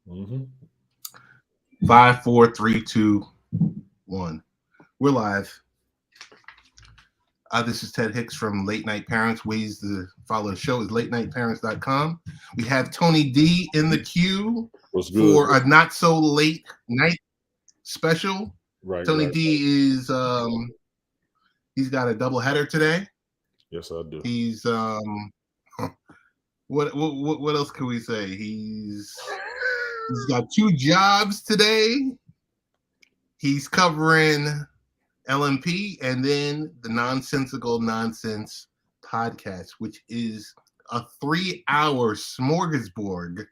Mm-hmm. 5, 4, 3, 2, 1. We're live. This is Ted Hicks from Late Night Parents. Ways to follow the show is latenightparents.com. We have Tony D in the queue What's good? for a not so late night special. Right, Tony right. D is he's got a double header today. Yes, I do. He's what else can we say? He's got 2 jobs today. He's covering LMP and then the Nonsensical Nonsense podcast, which is a 3-hour smorgasbord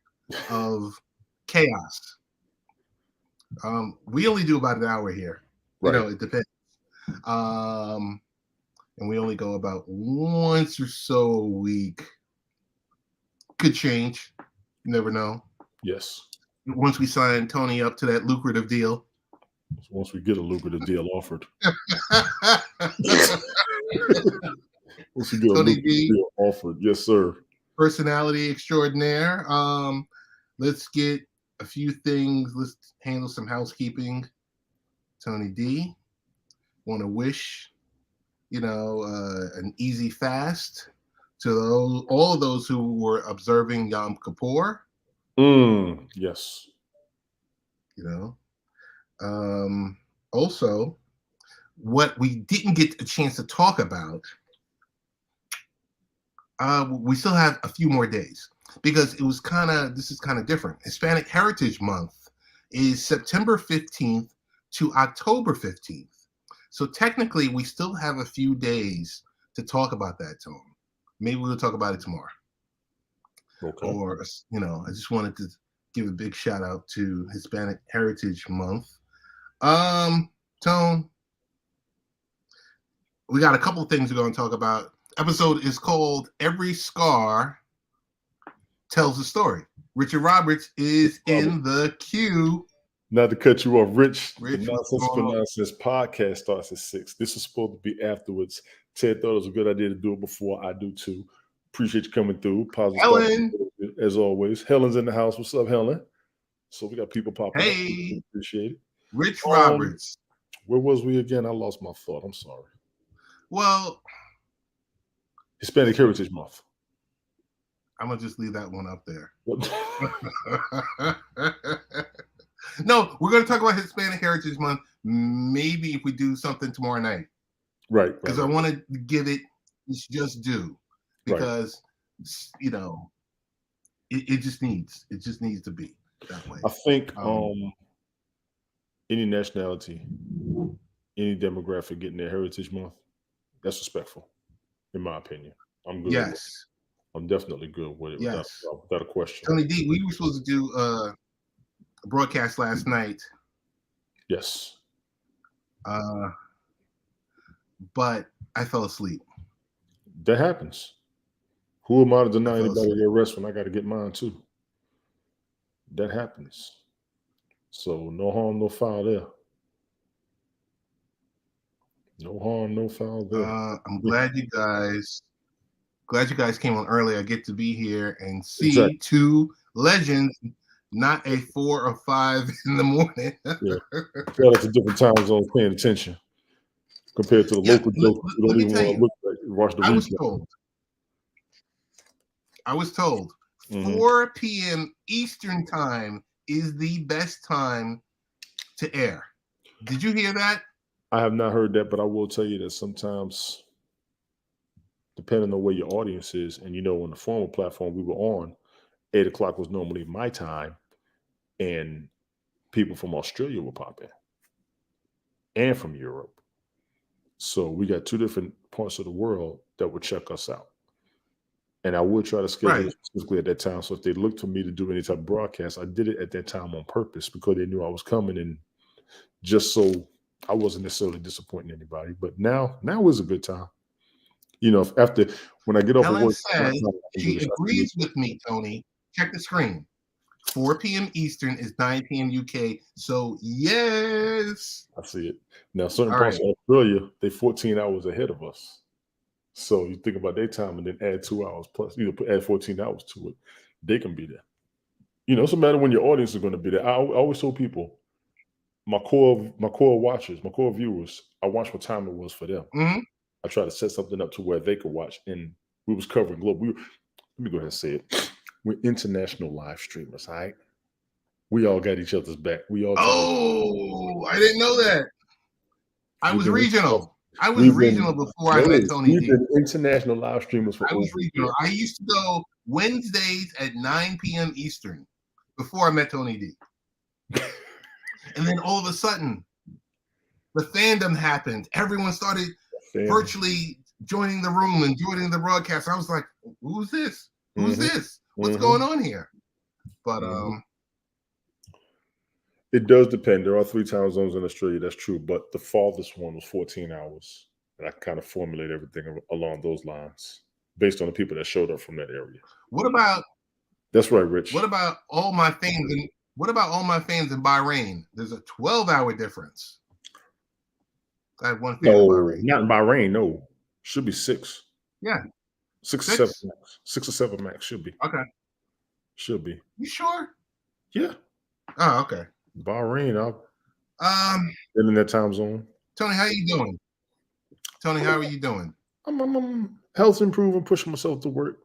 of chaos. We only do about an hour here. Right. You know, it depends. And we only go about once or so a week. Could change. You never know. Yes. Once we sign Tony up to that lucrative deal. Once we get a lucrative deal offered. Once we get a lucrative deal offered. Yes, sir. Personality extraordinaire. Let's get a few things. Let's handle some housekeeping. Tony D. Want to wish, an easy fast to all of those who were observing Yom Kippur. Yes. Also, what we didn't get a chance to talk about, we still have a few more days because this is kind of different. Hispanic Heritage Month is September 15th to October 15th. So technically, we still have a few days to talk about that, Tom. Maybe we'll talk about it tomorrow. Okay. Or, I just wanted to give a big shout out to Hispanic Heritage Month. Tone, we got a couple of things we're going to talk about. Episode is called Every Scar Tells a Story. Richard Roberts is in the queue. Not to cut you off, Rich. The Nonsense for Nonsense podcast starts at 6. This is supposed to be afterwards. Ted thought it was a good idea to do it before. I do too. Appreciate you coming through. Positive Helen, as always. Helen's in the house. What's up, Helen? So we got people popping up. Hey, appreciate it. Rich Roberts. Where was we again? I lost my thought. I'm sorry. Well, Hispanic Heritage Month. I'm gonna just leave that one up there. No, we're going to talk about Hispanic Heritage Month. Maybe if we do something tomorrow night, right? Because I want to give it its just due. Because it just needs to be that way. I think any nationality, any demographic getting their Heritage Month, that's respectful, in my opinion. I'm good. Yes, I'm definitely good with it. Yes, without a question. Tony D, we were supposed to do a broadcast last night. Yes. But I fell asleep. That happens. Who am I to deny anybody their rest when I got to get mine too? That happens. So no harm, no foul there. No harm, no foul there. I'm glad you guys came on early. I get to be here and see 2 legends, not a 4 or 5 in the morning. Yeah, it's a different time zone paying attention compared to the local jokes. You don't even want to look like watch the replay. I was told 4 p.m. Eastern time is the best time to air. Did you hear that? I have not heard that, but I will tell you that sometimes, depending on where your audience is, and on the former platform we were on, 8 o'clock was normally my time, and people from Australia will pop in, and from Europe. So we got 2 different parts of the world that would check us out. And I would try to schedule it specifically at that time. So if they looked for me to do any type of broadcast, I did it at that time on purpose because they knew I was coming, and just so I wasn't necessarily disappointing anybody. But now is a good time. After when I get off of work, says she agrees with me, Tony. Check the screen. 4 p.m. Eastern is 9 p.m. UK. So yes, I see it. Now certain parts of Australia, they're 14 hours ahead of us. So you think about their time and then add 2 hours plus, add 14 hours to it. They can be there. You know, it's a matter when your audience is going to be there. I always told people, my core watchers, my core viewers, I watched what time it was for them. Hmm. I tried to set something up to where they could watch, and we was covering global. Let me go ahead and say it. We're international live streamers, all right? We all got each other's back. We all try to. Oh, I didn't know that. I We've was been regional. I was we've regional been before I met no, Tony we've D. been international live streamers for I over was a year. regional. I used to go Wednesdays at 9 p.m. Eastern before I met Tony D. And then all of a sudden, the fandom happened. Everyone started virtually joining the room and joining the broadcast. I was like, who's this? Who's this? What's going on here? But it does depend. There are 3 time zones in Australia. That's true, but the farthest one was 14 hours, and I kind of formulate everything along those lines based on the people that showed up from that area. what about That's right, Rich. what about all my fans in Bahrain? There's a 12-hour difference. I have one fan in Bahrain. Not in Bahrain. No, should be 6. Yeah, 6 or 7 max. 6 or 7 max should be. Okay. Should be. You sure? Yeah. Oh, okay. Bahrain. I've been in that time zone. Tony, how you doing? Tony, how are you doing? I'm health improving, pushing myself to work.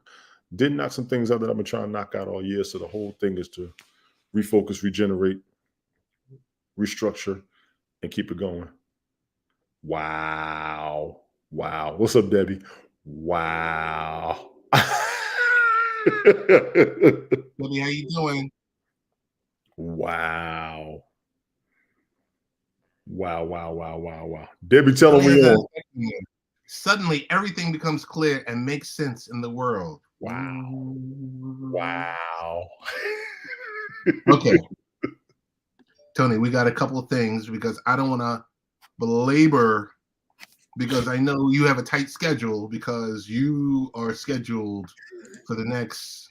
Did knock some things out that I've been trying to knock out all year. So the whole thing is to refocus, regenerate, restructure, and keep it going. Wow. What's up, Debbie? Wow. Debbie, how you doing? Wow. Debbie, tell them we on. Suddenly, everything becomes clear and makes sense in the world. Wow. Okay. Tony, we got a couple of things because I don't want to belabor, because I know you have a tight schedule because you are scheduled for the next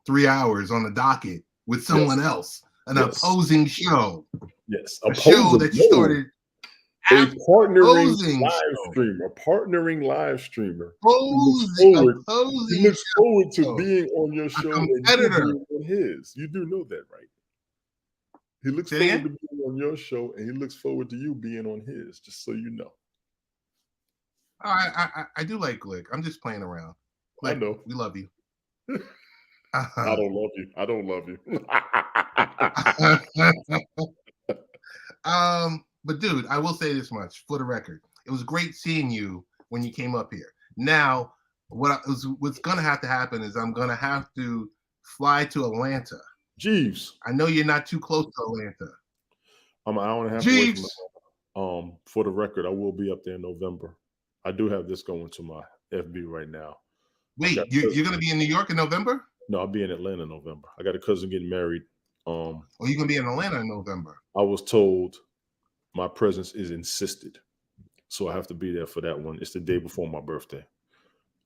3 hours on the docket with someone else, an opposing show. Yes, a show that you started. A partnering live streamer. He looks forward to being on your show and you being on his. You do know that, right? He looks forward to being on your show and he looks forward to you being on his, just so you know. I do like Glick. I'm just playing around. Glick, I know. We love you. I don't love you. I don't love you. But dude, I will say this much for the record. It was great seeing you when you came up here. Now, what's going to have to happen is I'm going to have to fly to Atlanta. Jeeves. I know you're not too close to Atlanta. I'm an hour and a half away from Atlanta. For the record, I will be up there in November. I do have this going to my FB right now. Wait, you're going to be in New York in November? No, I'll be in Atlanta in November. I got a cousin getting married. You're going to be in Atlanta in November? I was told my presence is insisted. So I have to be there for that one. It's the day before my birthday.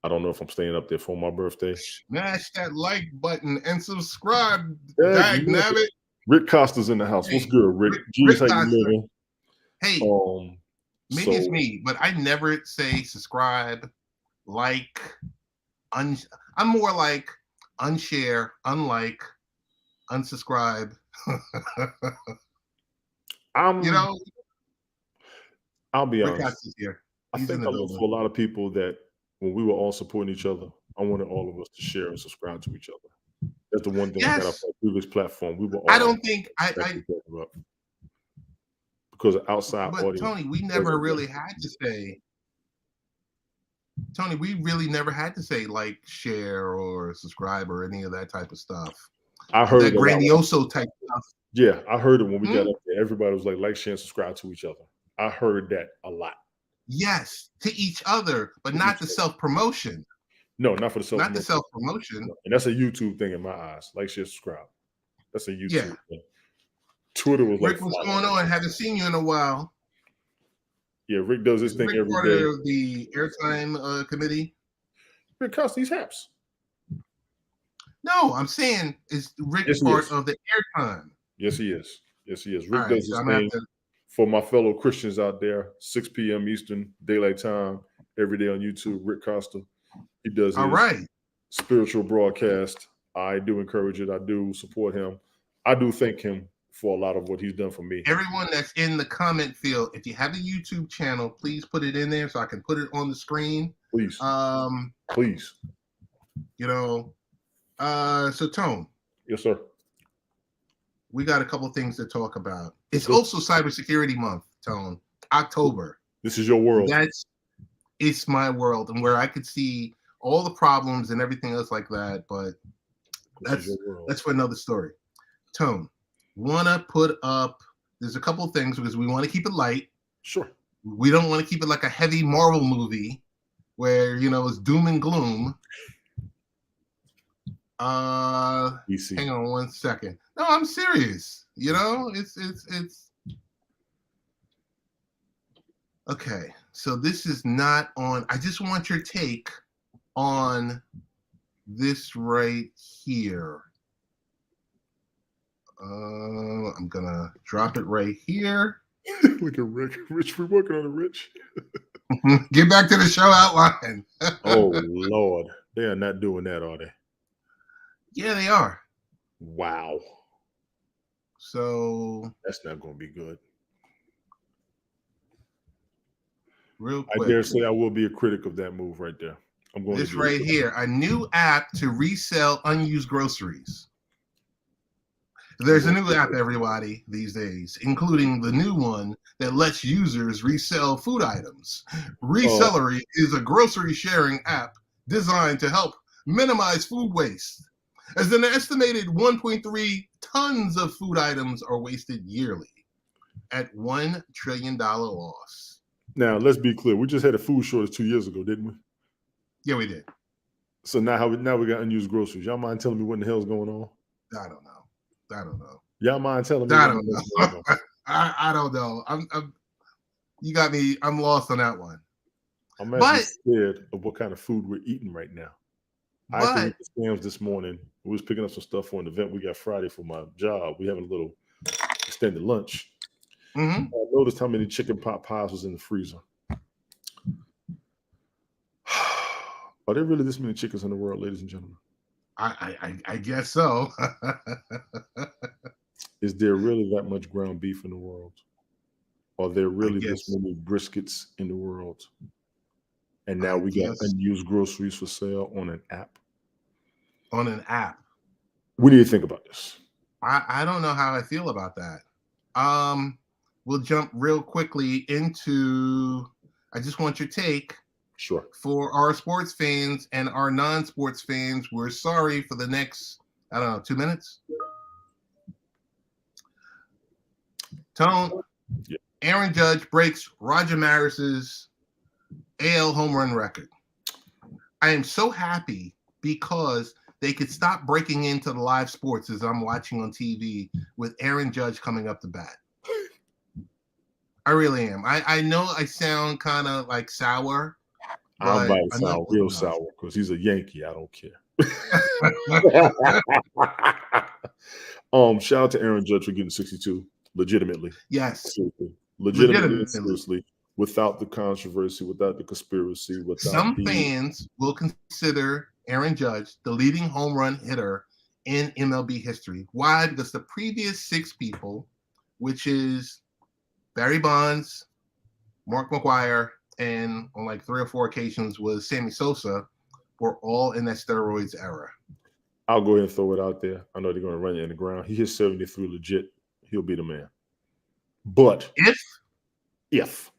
I don't know if I'm staying up there for my birthday. Smash that like button and subscribe. Dagnabbit. Rick Costa's in the house. Hey, what's good, Rick? Jeez, how you living? Hey, maybe it's me, but I never say subscribe, like, I'm more like unshare, unlike, unsubscribe. You know, I'll be honest. Here. I think I look for a lot of people that when we were all supporting each other, I wanted all of us to share and subscribe to each other. That's the one thing I got off my previous platform. We were all. I don't think because of outside audience. Tony, we never really had to say. Tony, we really never had to say like, share, or subscribe, or any of that type of stuff. I heard that grandioso type stuff. Yeah, I heard it when we got up there. Everybody was like, share, and subscribe to each other. I heard that a lot. Yes, to each other, but not the self-promotion. No, not for the self-promotion. Not the self-promotion. And that's a YouTube thing in my eyes. Like, share, subscribe. That's a YouTube thing. Twitter was Rick, what's going on? Haven't seen you in a while. Yeah, Rick does this thing every day. Part of the airtime committee. Rick costs these haps. No, I'm saying is Rick part of the airtime? Yes, he is. Yes, he is. Rick does this thing for my fellow Christians out there. 6 p.m. Eastern Daylight Time every day on YouTube. Rick Costa. He does his spiritual broadcast I do encourage it. I do support him. I do thank him for a lot of what he's done for me. Everyone that's in the comment field, if you have a YouTube channel, please put it in there so I can put it on the screen. Please. Please. So Tone. Yes, sir. We got a couple things to talk about. It's also Cybersecurity Month, Tone. October. This is your world. It's my world, and where I could see all the problems and everything else like that, but that's for another story. Tone, want to put up, there's a couple of things because we want to keep it light. Sure. We don't want to keep it like a heavy Marvel movie where, it's doom and gloom. Hang on one second. No, I'm serious. It's okay. So this is not on. I just want your take on this right here. I'm gonna drop it right here. Look at Rich. We're working on it, Rich. Get back to the show outline. Oh Lord, they are not doing that, are they? Yeah, they are. Wow. So that's not going to be good. Real quick, I dare say I will be a critic of that move right there. I'm going this right here, a new app to resell unused groceries. There's a new app, everybody, these days, including the new one that lets users resell food items. Resellery is a grocery sharing app designed to help minimize food waste, as an estimated 1.3 tons of food items are wasted yearly at $1 trillion loss. Now, let's be clear. We just had a food shortage 2 years ago, didn't we? Yeah, we did. So now we got unused groceries. Y'all mind telling me what the hell's going on? I don't know. Y'all mind telling me? I don't know. I don't know. You got me. I'm lost on that one. I'm actually scared of what kind of food we're eating right now. I actually went to Sam's this morning. We was picking up some stuff for an event we got Friday for my job. We having a little extended lunch. Mm-hmm. I noticed how many chicken pot pies was in the freezer. Are there really this many chickens in the world, ladies and gentlemen? I guess so. Is there really that much ground beef in the world? Are there really this many briskets in the world? And now we got unused groceries for sale on an app. On an app. We need to think about this. I don't know how I feel about that. We'll jump real quickly into, I just want your take. Sure. For our sports fans and our non-sports fans, we're sorry for the next, 2 minutes. Tone, yeah. Aaron Judge breaks Roger Maris's AL home run record. I am so happy because they could stop breaking into the live sports as I'm watching on TV with Aaron Judge coming up to bat. I really am. I know I sound kind of like sour. I might sound real sour because he's a Yankee. I don't care. Shout out to Aaron Judge for getting 62. Legitimately. Yes. Legitimately. Without the controversy, without the conspiracy, some fans will consider Aaron Judge the leading home run hitter in MLB history. Why? Because the previous 6 people, which is Barry Bonds, Mark McGwire, and on like 3 or 4 occasions was Sammy Sosa, were all in that steroids era. I'll go ahead and throw it out there. I know they're going to run you in the ground. He hits 73 legit. He'll be the man. But if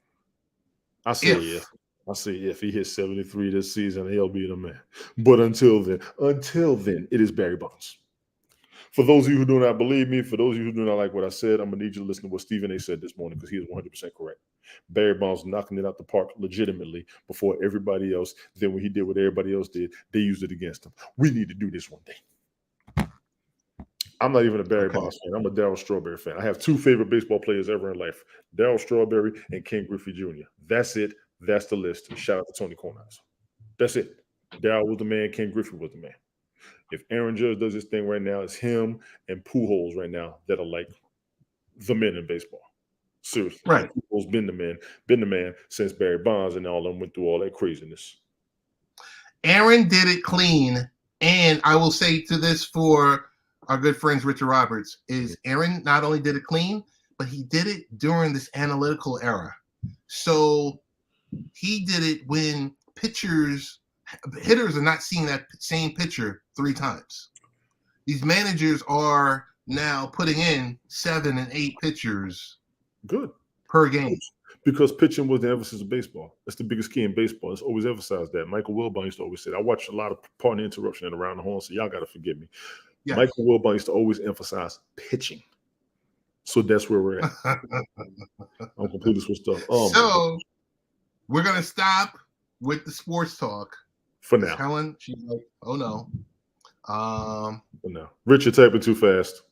I say if he hits 73 this season, he'll be the man. But until then, it is Barry Bonds. For those of you who do not believe me, for those of you who do not like what I said, I'm gonna need you to listen to what Stephen A. said this morning because he is 100% correct. Barry Bonds knocking it out the park legitimately before everybody else. Then when he did what everybody else did, they used it against him. We need to do this one day. I'm not even a Barry Bonds fan. I'm a Darryl Strawberry fan. I have 2 favorite baseball players ever in life: Darryl Strawberry and Ken Griffey Jr. That's it. That's the list. Shout out to Tony Cornaz. That's it. Darryl was the man. Ken Griffey was the man. If Aaron Judge does this thing right now, it's him and Pujols right now that are like the men in baseball. Seriously. Right. Pujols been the man since Barry Bonds and all of them went through all that craziness. Aaron did it clean And I will say to this for our good friends Richard Roberts is Aaron not only did it clean, but he did it during this analytical era. So he did it when hitters are not seeing that same pitcher 3 times. These managers are now putting in 7 and 8 pitchers Good. per game. Because pitching was the emphasis of baseball. That's the biggest key in baseball. It's always emphasized that. Michael Wilbon used to always say that. I watched a lot of partner interruption and around the horn, so y'all got to forgive me. Yes. Michael Wilbon used to always emphasize pitching. So that's where we're at. I'm completely switched up. So we're going to stop with the sports talk. For now. Helen, she's like, oh no. For now. Richard typing too fast.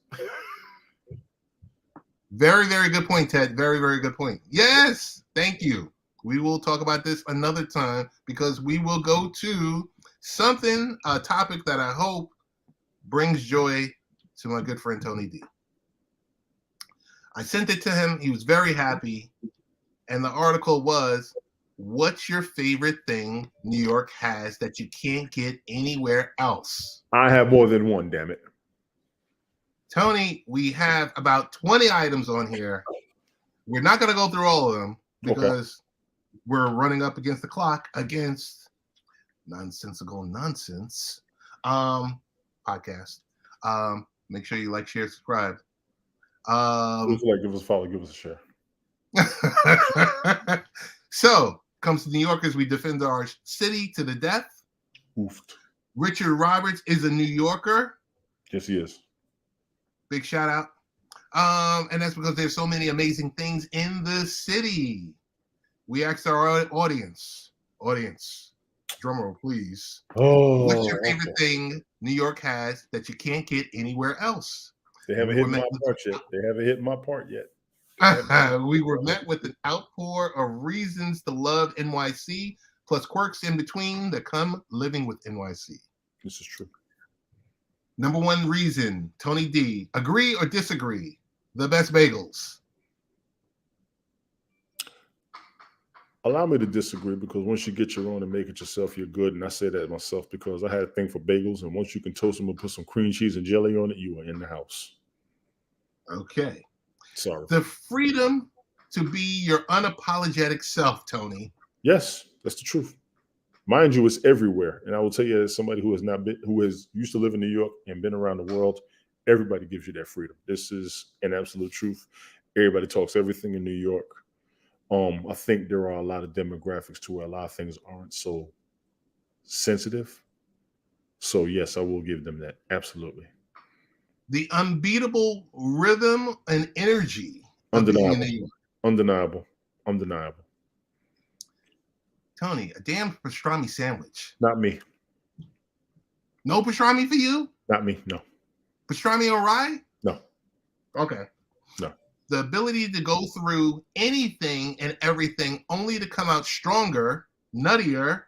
Very, very good point, Ted. Very, very good point. Yes, thank you. We will talk about this another time because we will go to a topic that I hope brings joy to my good friend Tony D. I sent it to him. He was very happy. And the article was, what's your favorite thing New York has that you can't get anywhere else? I have more than one, damn it. Tony, we have about 20 items on here. We're not going to go through all of them because we're running up against the clock against Nonsensical Nonsense podcast. Make sure you like, share, subscribe. Give us a follow, give us a share. So, comes to New Yorkers, we defend our city to the death. Oofed. Richard Roberts is a New Yorker. Yes, he is. Big shout out. And that's because there's so many amazing things in the city. We asked our audience, drumroll please. Oh, what's your favorite thing New York has that you can't get anywhere else? They haven't hit my part yet. They haven't hit my part yet. We were met with an outpour of reasons to love NYC, plus quirks in between that come living with NYC. This is true. Number 1 reason, Tony D. Agree or disagree? The best bagels. Allow me to disagree because once you get your own and make it yourself, you're good. And I say that myself because I had a thing for bagels. And once you can toast them and put some cream cheese and jelly on it, you are in the house. Okay. Sorry. The freedom to be your unapologetic self, Tony. Yes, that's the truth. Mind you, it's everywhere. And I will tell you, as somebody who has used to live in New York and been around the world, everybody gives you that freedom. This is an absolute truth. Everybody talks everything in New York. I think there are a lot of demographics to where a lot of things aren't so sensitive. So yes, I will give them that. Absolutely. The unbeatable rhythm and energy of being in New York. Undeniable. Tony, a damn pastrami sandwich. Not me. No pastrami for you? Not me, no. Pastrami on rye? No. Okay. No. The ability to go through anything and everything only to come out stronger, nuttier,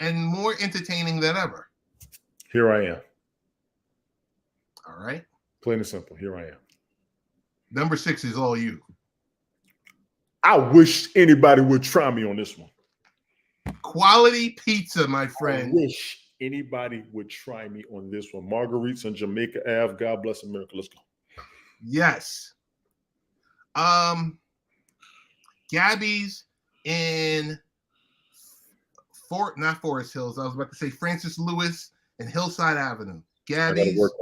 and more entertaining than ever. Here I am. All right. Plain and simple. Here I am. Number 6 is all you. I wish anybody would try me on this one. Quality pizza, my friend. I wish anybody would try me on this one. Marguerite's on Jamaica Ave. God bless America. Let's go. Yes. Gabby's in not Forest Hills. I was about to say Francis Lewis and Hillside Avenue. Gabby's. I gotta work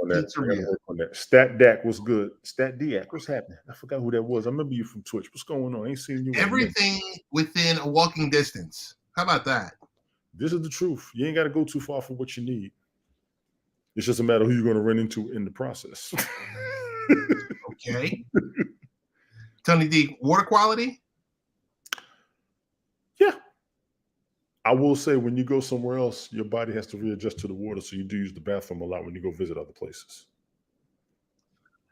on that. Stat Dak was good. Stat Diak, what's happening? I forgot who that was. I remember you from Twitch. What's going on? I ain't seen you. Everything within a walking distance. How about that? This is the truth. You ain't got to go too far for what you need. It's just a matter of who you're going to run into in the process. Okay. Tony D, water quality? Yeah. I will say when you go somewhere else, your body has to readjust to the water. So you do use the bathroom a lot when you go visit other places.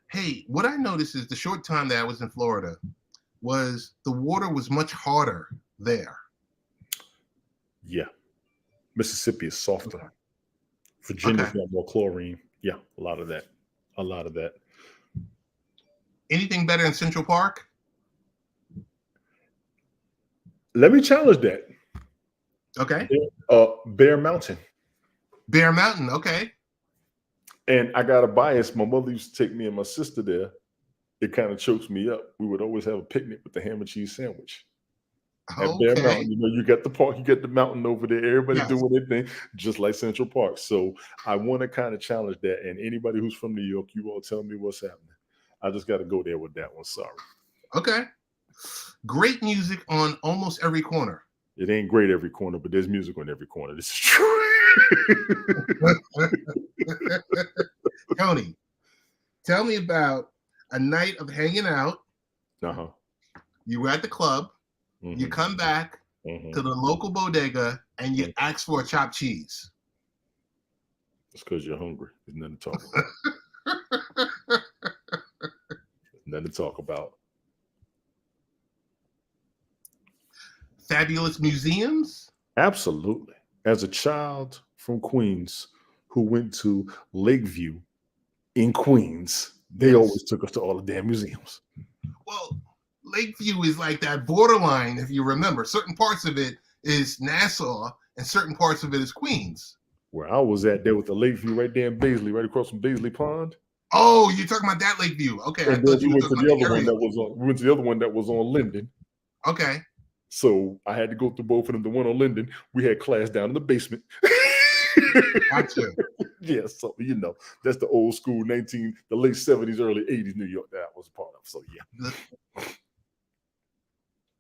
Hey, what I noticed is the short time that I was in Florida was the water was much harder there. Yeah. Mississippi is softer. Virginia's got more chlorine. Yeah, a lot of that. Anything better in Central Park? Let me challenge that. Okay. Bear Mountain. Bear Mountain, okay. And I got a bias. My mother used to take me and my sister there. It kind of chokes me up. We would always have a picnic with the ham and cheese sandwich at Bear Okay. Mountain. You know, you got the park, you get the mountain over there, everybody Yes. doing their thing, just like Central Park. So I want to kind of challenge that. And anybody who's from New York, you all tell me what's happening. I just got to go there with that one. Sorry. Okay. Great music on almost every corner. It ain't great every corner, but there's music on every corner. This is true. Tony, tell me about a night of hanging out. Uh-huh. You were at the club. Mhm. You come back Mhm. to the local bodega and you ask for a chopped cheese. It's because you're hungry. There's nothing to talk about. Nothing to talk about. Fabulous museums? Absolutely. As a child from Queens who went to Lakeview in Queens, they Yes. always took us to all the damn museums. Well, Lakeview is like that borderline, if you remember. Certain parts of it is Nassau and certain parts of it is Queens. Where I was at there with the Lakeview right there in Baisley, right across from Baisley Pond. Oh, you're talking about that Lakeview. Okay, I And thought then you we were went to talking the about the other one area. that was on. We went to the other one that was on Linden. Okay. So I had to go through both of them. The one on Linden, we had class down in the basement. Gotcha. Yeah, so you know, that's the old school the late 70s, early 80s New York that I was a part of. So yeah.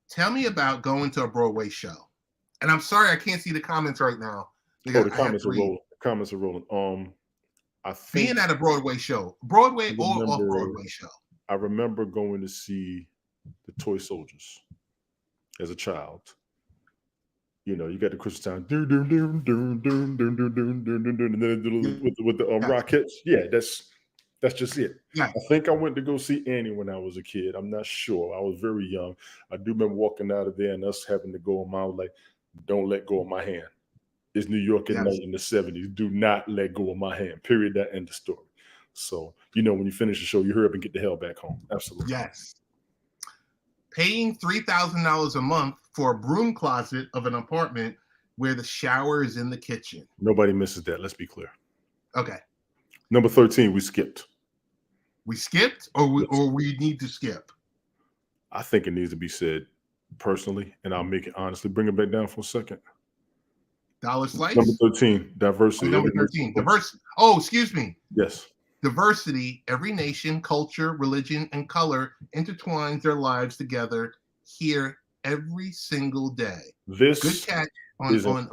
Tell me about going to a Broadway show. And I'm sorry I can't see the comments right now. Oh, the comments are rolling. Comments are rolling. I think being at a Broadway show, Broadway or remember- off-Broadway show. I remember going to see the Toy Soldiers as a child. You know, you got the Christmas time, and then with the Yes. Rockets. Yeah, that's just it. Yes. I think I went to go see Annie when I was a kid. I'm not sure. I was very young. I do remember walking out of there and us having to go on my like, don't let go of my hand. It's New York at Yes. night in the 70s. Do not let go of my hand. Period. That end of story. So, you know, when you finish the show, you hurry up and get the hell back home. Absolutely. Yes. Paying $3,000 a month for a broom closet of an apartment where the shower is in the kitchen. Nobody misses that. Let's be clear. Okay. Number 13, we skipped. We skipped or Yes. we need to skip? I think it needs to be said personally, and I'll make it honestly. Bring it back down for a second. Dollar slice? Number 13, diversity. Number 13, diversity. Oh, excuse me. Yes. Diversity, every nation, culture, religion, and color intertwines their lives together here every single day. This Good catch on is an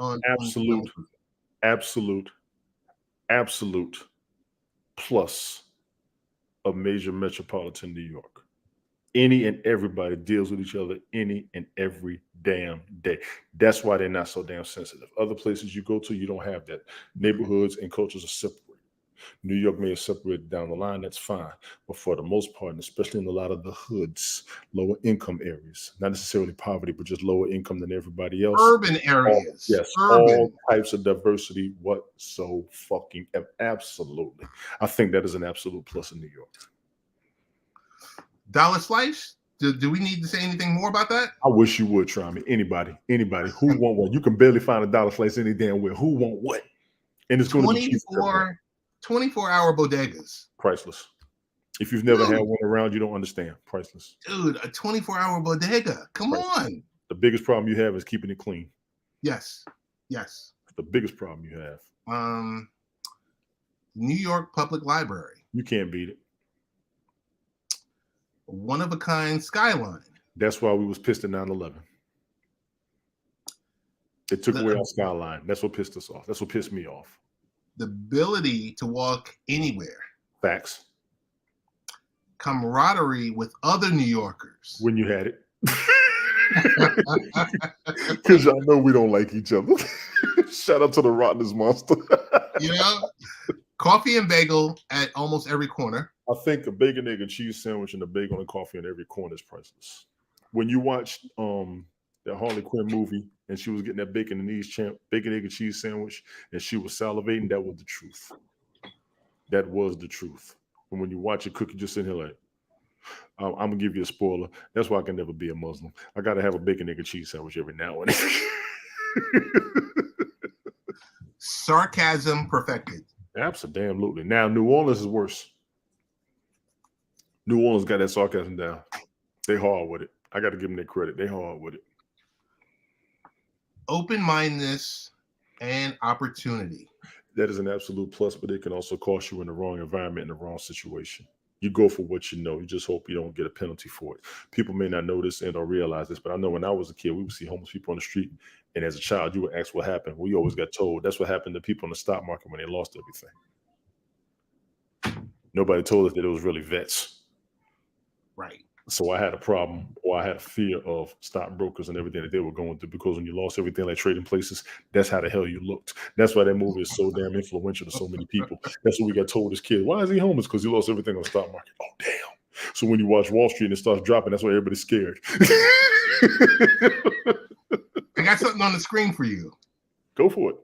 absolute plus of major metropolitan New York. Any and everybody deals with each other any and every damn day. That's why they're not so damn sensitive. Other places you go to, you don't have that. Neighborhoods and cultures are separated. New York may have separated down the line, that's fine. But for the most part, and especially in a lot of the hoods, lower income areas, not necessarily poverty, but just lower income than everybody else. Urban areas. Yes, Urban. all types of diversity. What so fucking absolutely. I think that is an absolute plus in New York. Dollar slice? Do we need to say anything more about that? I wish you would try me. Anybody who want what? You can barely find a dollar slice any damn where. Who want what? And it's going to be cheap. 24-hour bodegas. Priceless. If you've never had one around, you don't understand. Priceless. Dude, a 24-hour bodega. Come on. The biggest problem you have is keeping it clean. Yes. Yes. The biggest problem you have. New York Public Library. You can't beat it. One of a kind skyline. That's why we was pissed at 9/11. It took away our skyline. That's what pissed us off. That's what pissed me off. The ability to walk anywhere. Facts. Camaraderie with other New Yorkers. When you had it. Because y'all know we don't like each other. Shout out to the Rottenest Monster. You know, coffee and bagel at almost every corner. I think a bacon, egg, and cheese sandwich and a bagel and coffee in every corner is priceless. When you watch that Harley Quinn movie and she was getting that bacon, egg, and cheese sandwich and she was salivating, that was the truth. That was the truth. And when you watch it cook, you just sitting here like, I'm going to give you a spoiler. That's why I can never be a Muslim. I got to have a bacon, egg, and cheese sandwich every now and then. Sarcasm perfected. Absolutely. Now, New Orleans is worse. New Orleans got that sarcasm down. They hard with it. I got to give them their credit. They hard with it. Open-mindedness and opportunity. That is an absolute plus, but it can also cost you in the wrong environment, in the wrong situation. You go for what you know. You just hope you don't get a penalty for it. People may not know this and or realize this, but I know when I was a kid, we would see homeless people on the street. And as a child, you would ask what happened. We always got told that's what happened to people in the stock market when they lost everything. Nobody told us that it was really vets. Right. So I had a problem, or I had a fear of stockbrokers and everything that they were going through, because when you lost everything like trading places, that's how the hell you looked. That's why that movie is so damn influential to so many people. That's what we got told as kids. Why is he homeless? Because he lost everything on the stock market. Oh, damn. So when you watch Wall Street and it starts dropping, that's why everybody's scared. I got something on the screen for you. Go for it.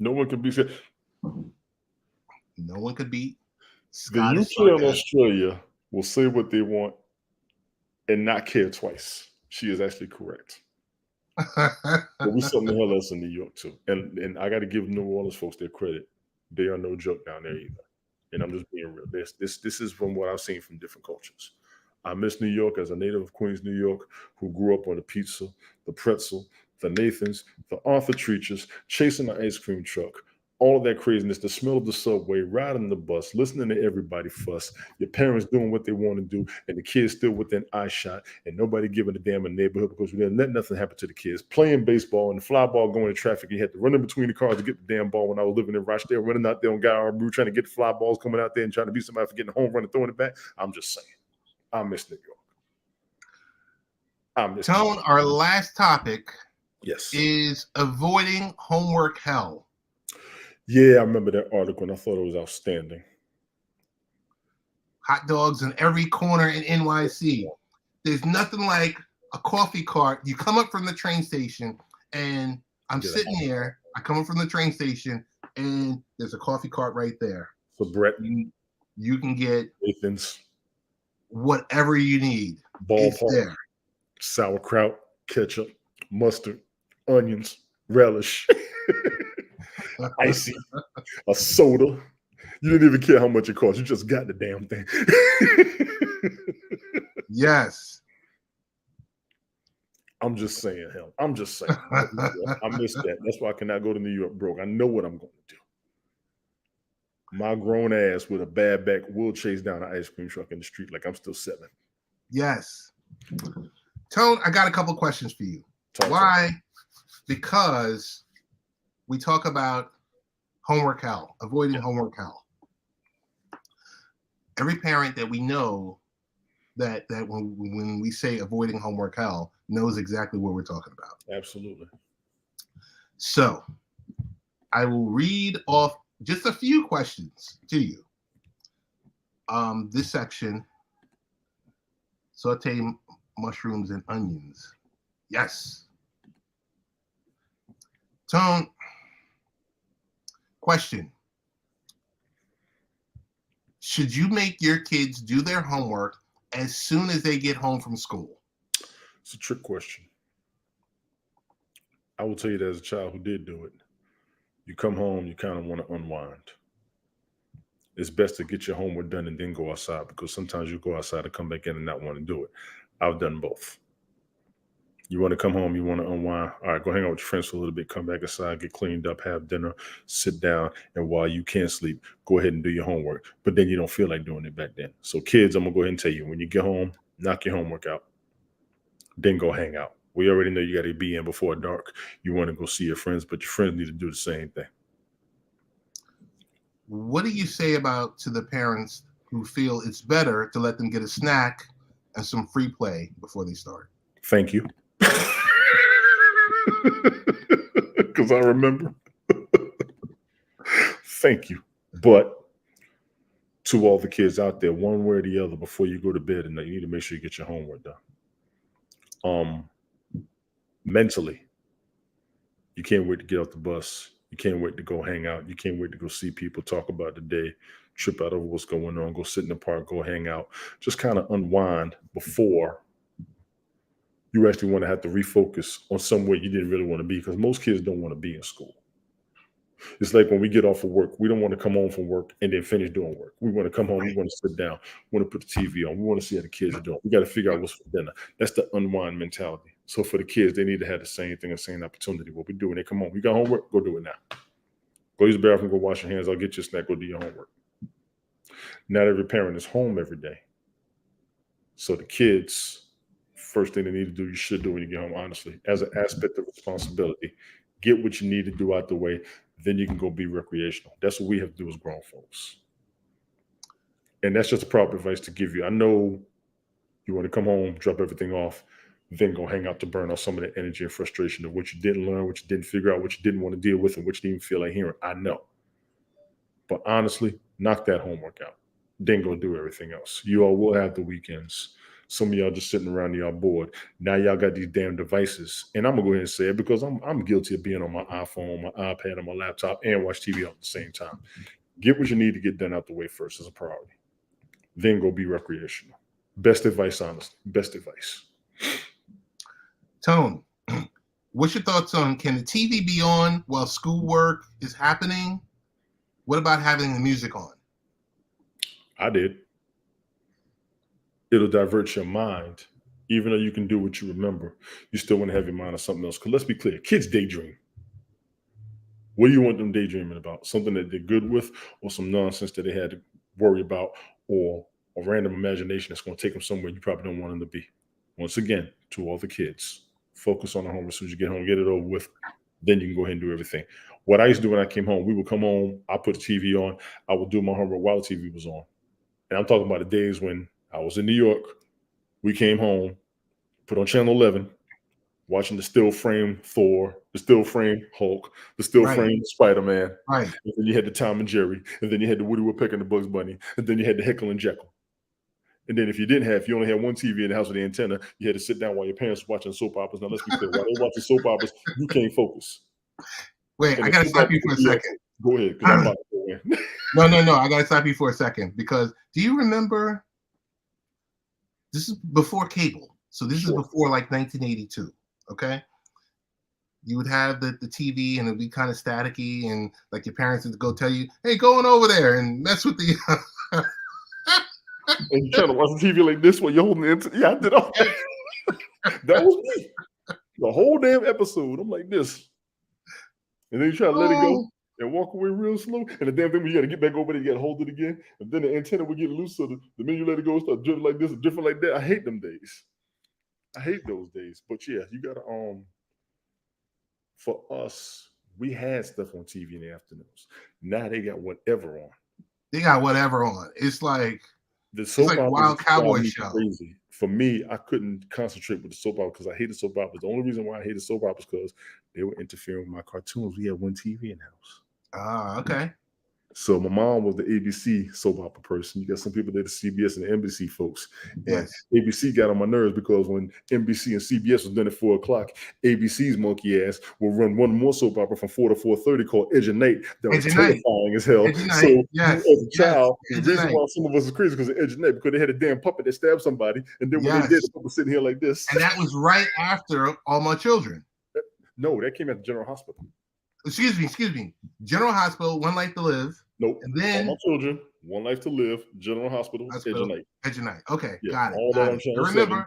No one can be scared. No one could beat The Scottish UK and sarcasm. Australia will say what they want and not care twice. She is actually correct. But we something the hell else in New York too. And I got to give New Orleans folks their credit. They are no joke down there either. And I'm just being real. This is from what I've seen from different cultures. I miss New York as a native of Queens, New York, who grew up on the pizza, the pretzel, the Nathans, the Arthur Treachers, chasing the ice cream truck, all of that craziness, the smell of the subway, riding the bus, listening to everybody fuss, your parents doing what they want to do, and the kids still within eye shot, and nobody giving a damn in the neighborhood because we didn't let nothing happen to the kids. Playing baseball and the fly ball going in traffic, you had to run in between the cars to get the damn ball. When I was living in Rochdale, running out there on Guy Arbor, trying to get the fly balls coming out there and trying to beat somebody for getting a home run and throwing it back. I'm just saying, I miss New York. I miss New Tone, York. our last topic Yes. is avoiding homework hell. Yeah, I remember that article and I thought it was outstanding. Hot dogs in every corner in NYC. There's nothing like a coffee cart. You come up from the train station and I'm Get sitting there. I come up from the train station and there's a coffee cart right there. So Brett, You can get Nathan's, whatever you need. It's ballpark, there. sauerkraut, ketchup, mustard, onions, relish, icy, a soda. You didn't even care how much it cost. You just got the damn thing. Yes. I'm just saying, hell. I'm just saying. I miss that. That's why I cannot go to New York broke. I know what I'm going to do. My grown ass with a bad back will chase down an ice cream truck in the street like I'm still 7. Yes. Tone, I got a couple questions for you. Why? Because we talk about homework hell, avoiding homework hell. Every parent that we know that when we say avoiding homework hell knows exactly what we're talking about. Absolutely. So I will read off just a few questions to you. This section, saute mushrooms and onions. Yes. Tone, question. Should you make your kids do their homework as soon as they get home from school? It's a trick question. I will tell you that as a child who did do it, you come home, you kind of want to unwind. It's best to get your homework done and then go outside, because sometimes you go outside and come back in and not want to do it. I've done both. You want to come home, you want to unwind. All right, go hang out with your friends for a little bit, come back inside, get cleaned up, have dinner, sit down, and while you can't sleep, go ahead and do your homework. But then you don't feel like doing it back then. So kids, I'm going to go ahead and tell you, when you get home, knock your homework out, then go hang out. We already know you got to be in before dark. You want to go see your friends, but your friends need to do the same thing. What do you say about to the parents who feel it's better to let them get a snack and some free play before they start? Thank you. Because I remember. Thank you. But to all the kids out there, one way or the other, before you go to bed, and you need to make sure you get your homework done. Mentally, you can't wait to get off the bus. You can't wait to go hang out. You can't wait to go see people, talk about the day, trip out over what's going on, go sit in the park, go hang out, just kind of unwind before you actually want to have to refocus on somewhere you didn't really want to be, because most kids don't want to be in school. It's like when we get off of work, we don't want to come home from work and then finish doing work. We want to come home, we want to sit down, we want to put the TV on, we want to see how the kids are doing. We got to figure out what's for dinner. That's the unwind mentality. So for the kids, they need to have the same thing, the same opportunity. What we do when they come home, you got homework, go do it now. Go use the bathroom, go wash your hands. I'll get you a snack, go do your homework. Not every parent is home every day. So the kids, first thing they need to do, you should do when you get home, honestly, as an aspect of responsibility, get what you need to do out the way. Then you can go be recreational. That's what we have to do as grown folks. And that's just the proper advice to give you. I know you want to come home, drop everything off, then go hang out to burn off some of the energy and frustration of what you didn't learn, what you didn't figure out, what you didn't want to deal with, and what you didn't feel like hearing. I know. But honestly, knock that homework out. Then go do everything else. You all will have the weekends. Some of y'all just sitting around, y'all bored. Now y'all got these damn devices. And I'm going to go ahead and say it because I'm guilty of being on my iPhone, my iPad, on my laptop, and watch TV at the same time. Get what you need to get done out the way first as a priority. Then go be recreational. Best advice, honestly. Best advice. Tone, what's your thoughts on, can the TV be on while schoolwork is happening? What about having the music on? I did. It'll divert your mind. Even though you can do what you remember, you still want to have your mind on something else. Because let's be clear, kids daydream. What do you want them daydreaming about? Something that they're good with, or some nonsense that they had to worry about, or a random imagination that's going to take them somewhere you probably don't want them to be. Once again, to all the kids, focus on the home as soon as you get home, get it over with. Then you can go ahead and do everything. What I used to do when I came home, we would come home, I put the TV on, I would do my homework while the TV was on. And I'm talking about the days when I was in New York, we came home, put on Channel 11, watching the still frame Thor, the still frame Hulk, the still frame Spider-Man. Right. And then you had the Tom and Jerry, and then you had the Woody Woodpecker and the Bugs Bunny, and then you had the Heckle and Jekyll. And then if you only had one TV in the house with the antenna, you had to sit down while your parents were watching soap operas. Now let's be clear, while they're watching soap operas, you can't focus. Wait, I gotta stop you for a second. Go ahead, because I'm about to go in. No, I gotta stop you for a second, because do you remember, this is before cable, so this is before like 1982, okay? You would have the TV and it'd be kind of staticky, and like your parents would go tell you, hey, go on over there and mess with the and you're trying to watch the TV like this while you're holding the internet. Yeah, I did all that. That was me. The whole damn episode, I'm like this. And then you try to let it go and walk away real slow. And the damn thing, when you got to get back over there, you got to hold it again. And then the antenna would get loose. So the minute you let it go, start drifting like this, different like that. I hate them days. I hate those days. But yeah, you got to, for us, we had stuff on TV in the afternoons. Now they got whatever on. They got whatever on. It's like the soap opera, Wild Cowboy show. Crazy. For me, I couldn't concentrate with the soap opera because I hated soap operas. The only reason why I hated soap operas because they were interfering with my cartoons. We had one TV in the house. Ah, okay. So my mom was the ABC soap opera person. You got some people that are CBS and the NBC folks. Yes. And ABC got on my nerves because when NBC and CBS was done at 4 o'clock, ABC's monkey ass will run one more soap opera from 4 to 4:30 called Edge of Night that was terrifying as hell. So as a child, the reason why some of us is crazy because of Edge of Night, because they had a damn puppet that stabbed somebody, and then when they did, the puppet was sitting here like this. And that was right after All My Children. No, that came at the General Hospital. Excuse me. General Hospital, One Life to Live. Nope. And then All My Children, One Life to Live, General Hospital, Edge of Night. Edge of Night. Okay, yeah, got it. All got that it. I remember.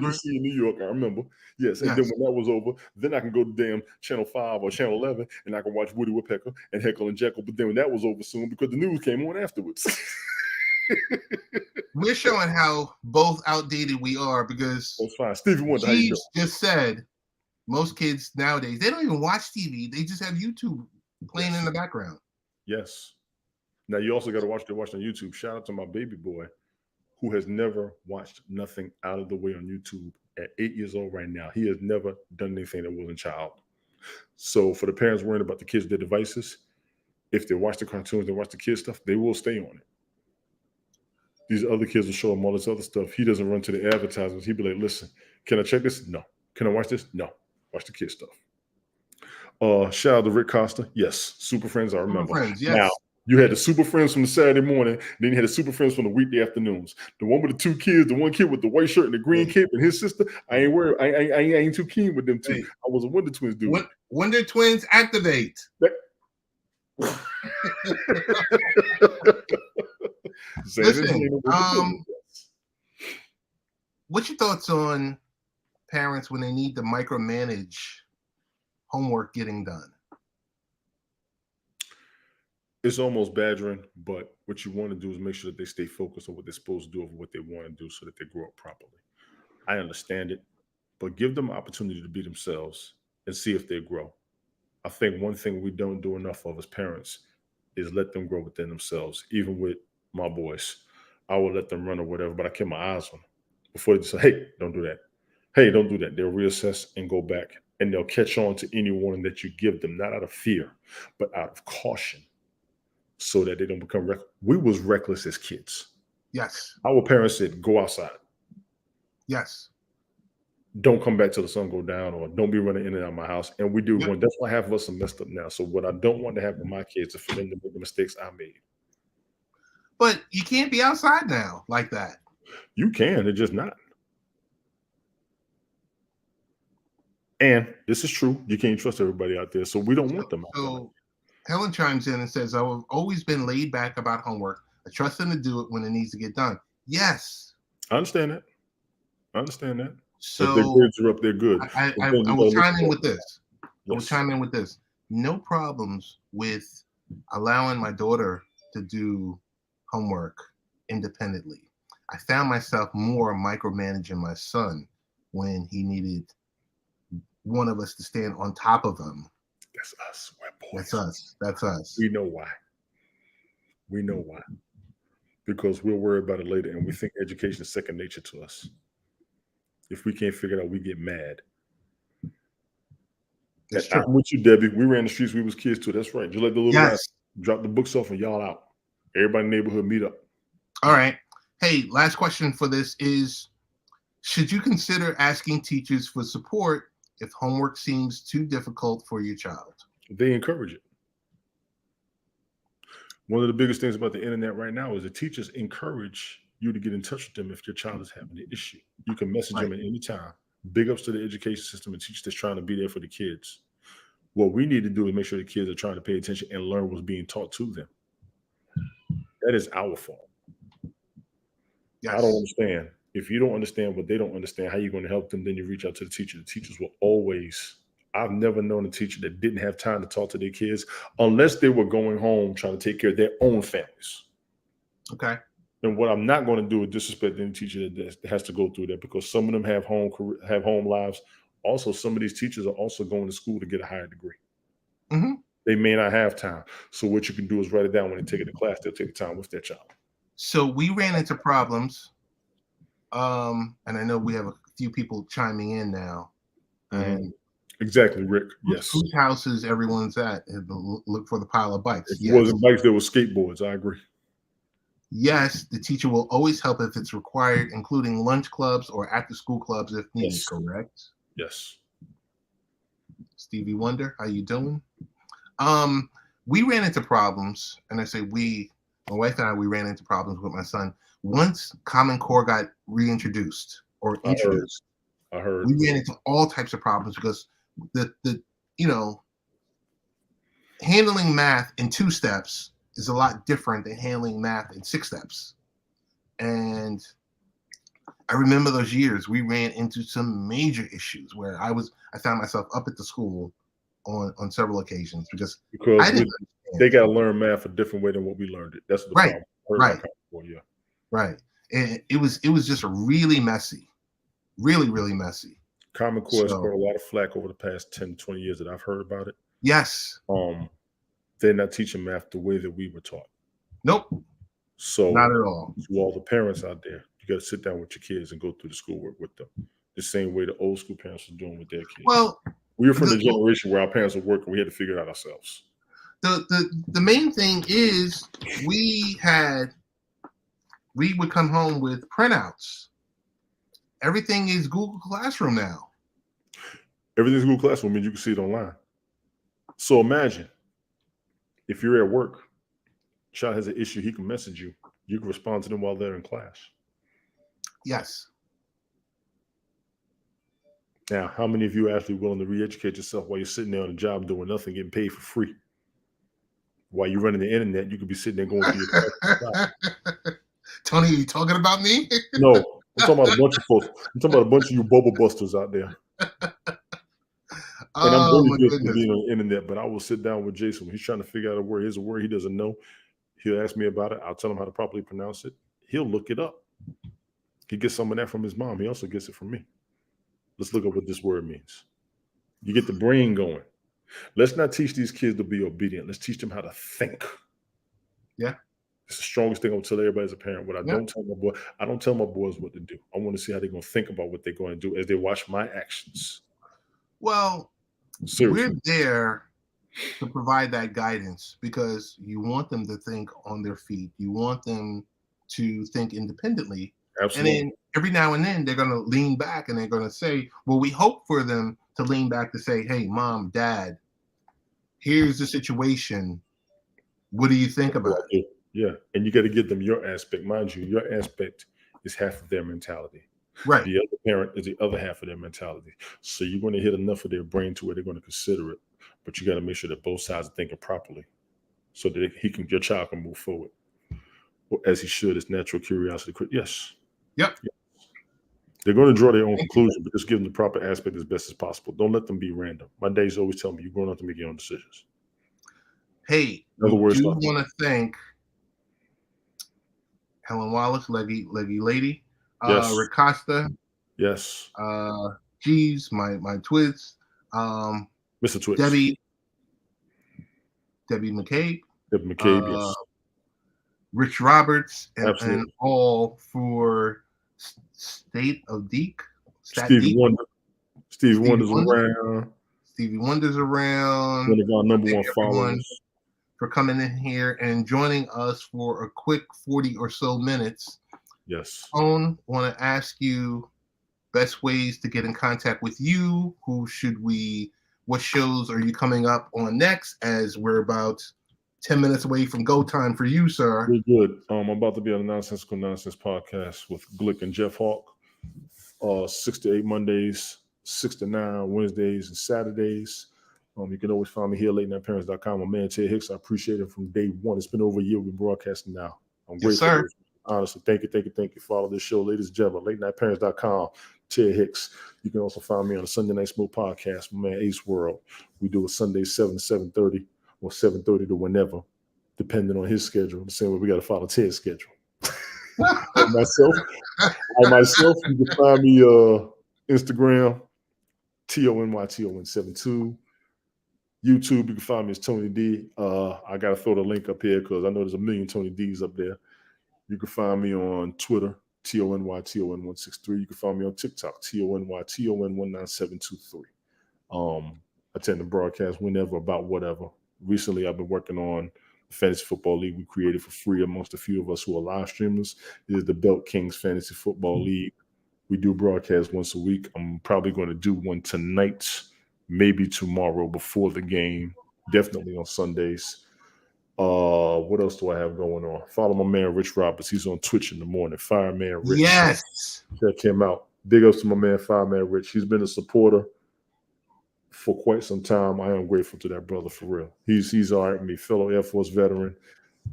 ABC in New York, I remember. Yes, and then when that was over, then I can go to damn Channel 5 or Channel 11, and I can watch Woody Woodpecker and Heckle and Jekyll. But then when that was over soon, because the news came on afterwards. We're showing how both outdated we are, because that's fine. Stevie Wonder, she just said most kids nowadays, they don't even watch TV. They just have YouTube playing in the background. Yes. Now you also got to watch on YouTube. Shout out to my baby boy who has never watched nothing out of the way on YouTube at 8 years old right now. He has never done anything that wasn't child. So for the parents worrying about the kids, their devices, if they watch the cartoons, they watch the kids stuff, they will stay on it. These other kids will show him all this other stuff. He doesn't run to the advertisements. He'd be like, listen, can I check this? No. Can I watch this? No. Watch the kids stuff. Shout out to Rick Costa. Yes. Super Friends, I remember. Super Friends, yes. Now, you had the Super Friends from the Saturday morning, then you had the Super Friends from the weekday afternoons. The one with the two kids, the one kid with the white shirt and the green cape, and his sister. I ain't too keen with them two. I was a Wonder Twins dude. Wonder Twins activate. Saying this Listen, ain't no way to do it. what's your thoughts on parents when they need to micromanage homework getting done? It's almost badgering, but what you want to do is make sure that they stay focused on what they're supposed to do over what they want to do so that they grow up properly. I understand it, but give them an opportunity to be themselves and see if they grow. I think one thing we don't do enough of as parents is let them grow within themselves. Even with my boys, I will let them run or whatever, but I keep my eyes on them before they say, "Hey, don't do that. Hey, don't do that." They'll reassess and go back, and they'll catch on to any warning that you give them, not out of fear, but out of caution, so that they don't become reckless. We was reckless as kids. Yes, Our parents said, "Go outside. yes, Don't come back till the sun go down, or don't be running in and out of my house." And we do yep. one. That's why half of us are messed up now. So what I don't want to happen with my kids is for them to make the mistakes I made. But you can't be outside now like that. You can, it's just not. And this is true. You can't trust everybody out there. So we don't want So, them out there like so Helen chimes in and says, "I've always been laid back about homework. I trust them to do it when it needs to get done." Yes. that. I understand that. I understand that. If their So grades are up, they're good. I, But I, then I you will gotta look chime at in that. with this. I will Yes. chime in with this. No problems with allowing my daughter to do homework independently. I found myself more micromanaging my son when he needed one of us to stand on top of him. That's us. We're That's boys. us. That's us. We know why. We know why. Because we'll worry about it later and we think education is second nature to us. If we can't figure it out, we get mad. And It's true. I'm with you, Debbie. We ran the streets, we was kids too. That's right. Just like the little guy Yes. drop the books off and y'all out. Everybody in the neighborhood meet up. All right. Hey, last question for this is, should you consider asking teachers for support if homework seems too difficult for your child? They encourage it. One of the biggest things about the internet right now is the teachers encourage you to get in touch with them if your child is having an issue. You can message Right. them at any time. Big ups to the education system and teachers that's trying to be there for the kids. What we need to do is make sure the kids are trying to pay attention and learn what's being taught to them. That is our fault. I don't Yes. understand. If you don't understand what they don't understand, how you going to help them? Then you reach out to the teacher. The teachers will always. I've never known a teacher that didn't have time to talk to their kids unless they were going home trying to take care of their own families. Okay. And what I'm not going to do is disrespect any teacher that has to go through that, because some of them have home lives. Also, some of these teachers are also going to school to get a higher degree. Hmm. They may not have time. So what you can do is write it down when they take it to class. They'll take the time with their child. So we ran into problems. And I know we have a few people chiming in now. Mhm. And Exactly, Rick. Yes. whose houses everyone's at and look for the pile of bikes. If it Yes. wasn't bikes, there was skateboards. I agree. Yes, the teacher will always help if it's required, including lunch clubs or after school clubs if needed, Yes. correct? Yes. Stevie Wonder, how you doing? Um, we ran into problems, and I say we, my wife and I, we ran into problems with my son. Once Common Core got reintroduced or I heard. introduced, I heard. we ran into all types of problems because the you know, handling math in 2 steps is a lot different than handling math in 6 steps. And I remember those years we ran into some major issues where I found myself up at the school on several occasions because I Because didn't they understand. got to learn math a different way than what we learned it. That's the Right, problem. I heard right, about Common Core, yeah. right. And it was just really messy, really, really messy. Common Core has So caught a lot of flack over the past 10, 20 years that I've heard about it. yes, Um, they're not teaching math the way that we were taught. nope, not So at all. to all the parents out there, you got to sit down with your kids and go through the schoolwork with them. The same way the old school parents were doing with their kids. Well, We were from the the, generation where our parents were working. We had to figure it out ourselves. the main thing is we would come home with printouts. Everything is Google Classroom now. Everything's Google Classroom means you can see it online. So imagine if you're at work, child has an issue, he can message you. You can respond to them while they're in class. Yes. Now, how many of you are actually willing to re-educate yourself while you're sitting there on a job doing nothing, getting paid for free? While you're running the internet, you could be sitting there going through your Tony, you talking about me? No, I'm talking about a bunch of folks. I'm talking about a bunch of you bubble busters out there. And I'm Oh very my good at goodness. being on the internet, but I will sit down with Jason when he's trying to figure out a word. Here's a word he doesn't know. He'll ask me about it. I'll tell him how to properly pronounce it. He'll look it up. He gets some of that from his mom. He also gets it from me. Let's look up what this word means. You get the brain going. Let's not teach these kids to be obedient. Let's teach them how to think. Yeah. It's the strongest thing I would tell everybody as a parent. What I Yeah. don't tell my boy, I don't tell my boys what to do. I want to see how they're going to think about what they're going to do as they watch my actions. Well, Seriously. we're there to provide that guidance because you want them to think on their feet. You want them to think independently. Absolutely. And then every now and then they're going to lean back and they're going to say, well, we hope for them to lean back to say, hey, mom, dad, here's the situation. What do you think about it? Yeah. And you got to give them your aspect. Mind you, your aspect is half of their mentality. Right. The other parent is the other half of their mentality. So you're going to hit enough of their brain to where they're going to consider it. But you got to make sure that both sides are thinking properly so that your child can move forward. As he should, it's natural curiosity. Yes. Yep. They're going to draw their own conclusion, but just give them the proper aspect as best as possible. Don't let them be random. My days always tell me you're going to have to make your own decisions. Hey, I do want to thank Helen Wallace, Leggy Lady, yes. Rick Costa, yes, Jeeves, my twits, Mr. Twits, Debbie McCabe, yes. Rich Roberts, and all for State of Deek. Stevie Wonder's around. Stevie Wonder's around. One of our number one followers. For coming in here and joining us for a quick 40 or so minutes. Yes. Tone, want to ask you best ways to get in contact with you. What shows are you coming up on next, as we're about 10 minutes away from go time for you, sir? We're good. I'm about to be on the Nonsensical Nonsense podcast with Glick and Jeff Hawk. 6 to 8 Mondays, 6 to 9 Wednesdays and Saturdays. You can always find me here, latenightparents.com. My man, Ted Hicks. I appreciate it from day one. It's been over a year we've been broadcasting now. I'm grateful. Sir. Honestly, thank you. Follow this show, ladies and gentlemen, latenightparents.com, Ted Hicks. You can also find me on the Sunday Night Smoke podcast, my man, Ace World. We do it Sunday, 7 to 7:30 or 7:30 to whenever, depending on his schedule. The same way we got to follow Ted's schedule. myself, you can find me Instagram, TONYTON72. YouTube, you can find me as Tony D. I got to throw the link up here because I know there's a million Tony D's up there. You can find me on Twitter, TONYTON163. You can find me on TikTok, TONYTON19723. I tend to broadcast whenever about whatever. Recently, I've been working on the Fantasy Football League we created for free amongst a few of us who are live streamers. It is the Belt Kings Fantasy Football League. We do broadcast once a week. I'm probably going to do one tonight, maybe tomorrow before the game, definitely on Sundays. What else do I have going on? Follow my man Rich Roberts. He's on Twitch in the morning. Fireman Rich. Yes. Check him out. Big ups to my man Fireman Rich. He's been a supporter for quite some time. I am grateful to that brother for real. He's all right with me, fellow Air Force veteran.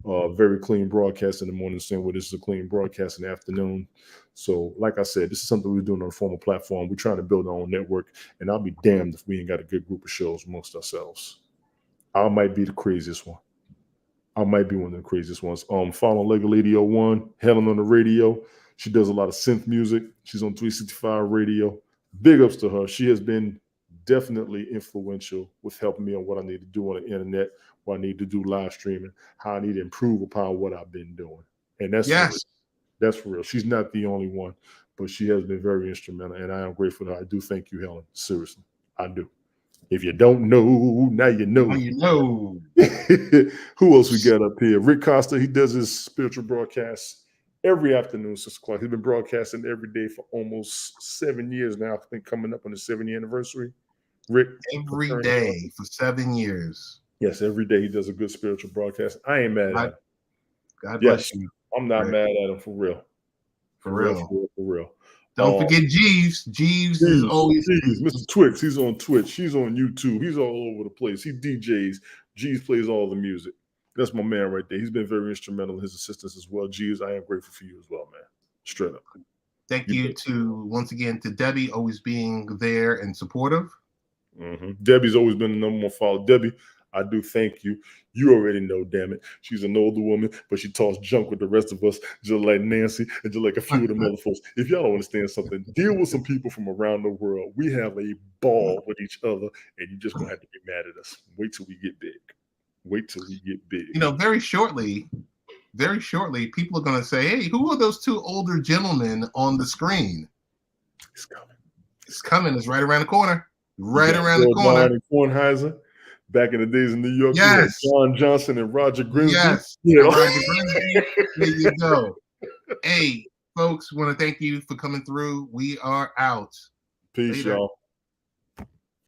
Very clean broadcast in the morning, same way this is a clean broadcast in the afternoon. So, like I said, this is something we're doing on a formal platform. We're trying to build our own network, and I'll be damned if we ain't got a good group of shows amongst ourselves. I might be the craziest one. I might be one of the craziest ones. Follow Lego Lady 01, Helen on the radio. She does a lot of synth music. She's on 365 radio. Big ups to her. She has been definitely influential with helping me on what I need to do on the internet, what I need to do live streaming, how I need to improve upon what I've been doing. And that's for real. She's not the only one, but she has been very instrumental, and I am grateful to her. I do thank you, Helen. Seriously, I do. If you don't know, now you know. Now you know. Who else we got up here? Rick Costa. He does his spiritual broadcasts every afternoon, 6 o'clock. He's been broadcasting every day for almost 7 years now. I think coming up on the 7-year anniversary. Rick. Every day for 7 years. Yes, every day he does a good spiritual broadcast. I ain't mad at him. God bless you. I'm not mad at him for real. For real. Don't forget Jeeves. Jeeves is always Mr. Twix. He's on Twitch. He's on YouTube. He's all over the place. He DJs. Jeeves plays all the music. That's my man right there. He's been very instrumental in his assistance as well. Jeez, I am grateful for you as well, man. Straight up. Thank You you bet. to once again to Debbie, always being there and supportive. Debbie's always been the number one follower. Debbie, I do thank you. You already know, damn it. She's an older woman, but she talks junk with the rest of us, just like Nancy and just like a few of them other folks. If y'all don't understand something, deal with some people from around the world. We have a ball with each other, and you're just gonna have to get mad at us. Wait till we get big. Wait till we get big. You know, very shortly, people are going to say, "Hey, who are those two older gentlemen on the screen?" It's coming. It's coming. It's right around the corner. Right You got around the Bill corner. Nye and Kornheiser. Back in the days in New York, we had Yes. John Johnson and Roger Grimsby. Yes. You know? Roger Grimsby. There you go. Hey, folks, want to thank you for coming through. We are out. Peace, Later. y'all.